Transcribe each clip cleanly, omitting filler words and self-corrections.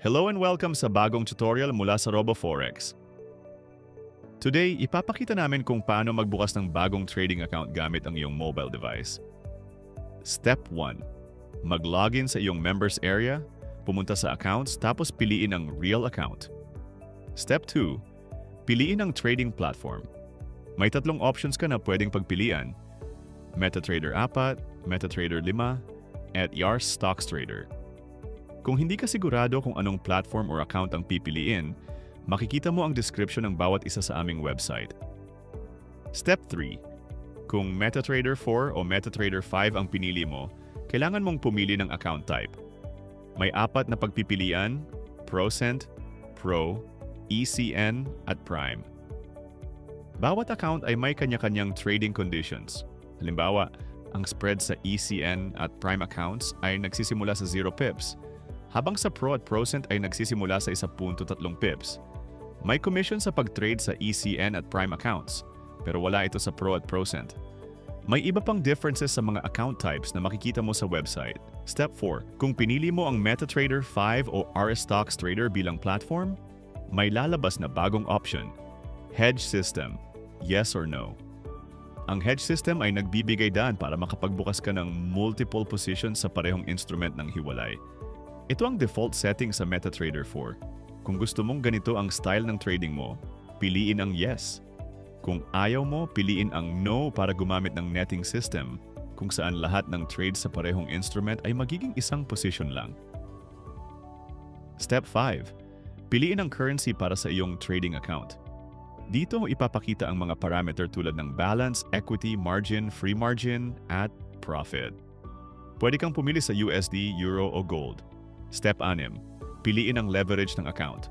Hello and welcome sa bagong tutorial mula sa RoboForex. Today, ipapakita namin kung paano magbukas ng bagong trading account gamit ang iyong mobile device. Step 1. Mag-login sa iyong members area, pumunta sa accounts tapos piliin ang real account. Step 2. Piliin ang trading platform. May tatlong options ka na pwedeng pagpilian: MetaTrader 4, MetaTrader 5, at Yars Stocks Trader. Kung hindi ka sigurado kung anong platform or account ang pipiliin, makikita mo ang description ng bawat isa sa aming website. Step 3. Kung MetaTrader 4 o MetaTrader 5 ang pinili mo, kailangan mong pumili ng account type. May 4 na pagpipilian: ProCent, Pro, ECN, at Prime. Bawat account ay may kanya-kanyang trading conditions. Halimbawa, ang spread sa ECN at Prime accounts ay nagsisimula sa 0 pips, habang sa Pro at ProCent ay nagsisimula sa 1.3 pips. May commission sa pag-trade sa ECN at Prime accounts, pero wala ito sa Pro at ProCent. May iba pang differences sa mga account types na makikita mo sa website. Step 4. Kung pinili mo ang MetaTrader 5 o Yars Stocks Trader bilang platform, may lalabas na bagong option: Hedge System, yes or no. Ang hedge system ay nagbibigay daan para makapagbukas ka ng multiple positions sa parehong instrument ng hiwalay. Ito ang default setting sa MetaTrader 4. Kung gusto mong ganito ang style ng trading mo, piliin ang yes. Kung ayaw mo, piliin ang no para gumamit ng netting system, kung saan lahat ng trades sa parehong instrument ay magiging isang position lang. Step 5. Piliin ang currency para sa iyong trading account. Dito mo ipapakita ang mga parameter tulad ng balance, equity, margin, free margin, at profit. Pwede kang pumili sa USD, Euro o Gold. Step 6. Piliin ang leverage ng account.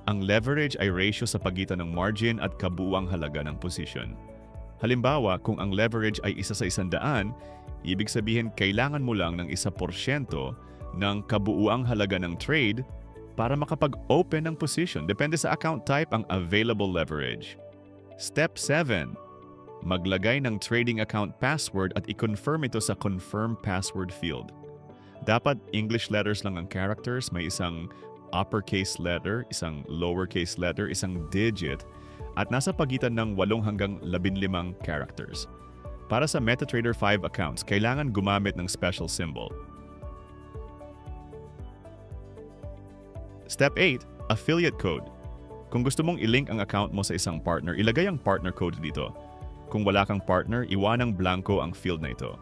Ang leverage ay ratio sa pagitan ng margin at kabuuang halaga ng position. Halimbawa, kung ang leverage ay 1 sa 100, ibig sabihin kailangan mo lang ng 1% ng kabuuang halaga ng trade para makapag-open ng position. Depende sa account type ang available leverage. Step 7. Maglagay ng trading account password at i-confirm ito sa confirm password field. Dapat English letters lang ang characters, may isang uppercase letter, isang lowercase letter, isang digit, at nasa pagitan ng 8 hanggang 15 characters. Para sa MetaTrader 5 accounts, kailangan gumamit ng special symbol. Step 8. Affiliate code. Kung gusto mong i-link ang account mo sa isang partner, ilagay ang partner code dito. Kung wala kang partner, iwanang blanco ang field na ito.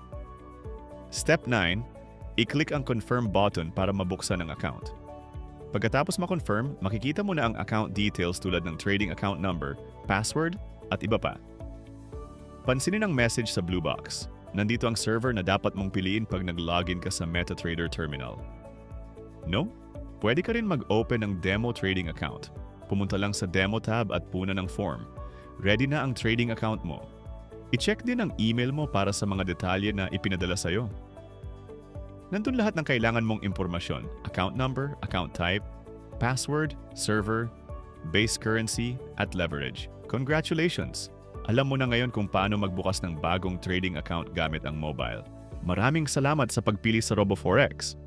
Step 9. I-click ang confirm button para mabuksan ang account. Pagkatapos ma-confirm, makikita mo na ang account details tulad ng trading account number, password, at iba pa. Pansinin ang message sa blue box. Nandito ang server na dapat mong piliin pag nag-login ka sa MetaTrader terminal. No? Pwede ka rin mag-open ng demo trading account. Pumunta lang sa demo tab at puna ng form. Ready na ang trading account mo. I-check din ang email mo para sa mga detalye na ipinadala sa'yo. Nandun lahat ng kailangan mong impormasyon: account number, account type, password, server, base currency, at leverage. Congratulations! Alam mo na ngayon kung paano magbukas ng bagong trading account gamit ang mobile. Maraming salamat sa pagpili sa RoboForex!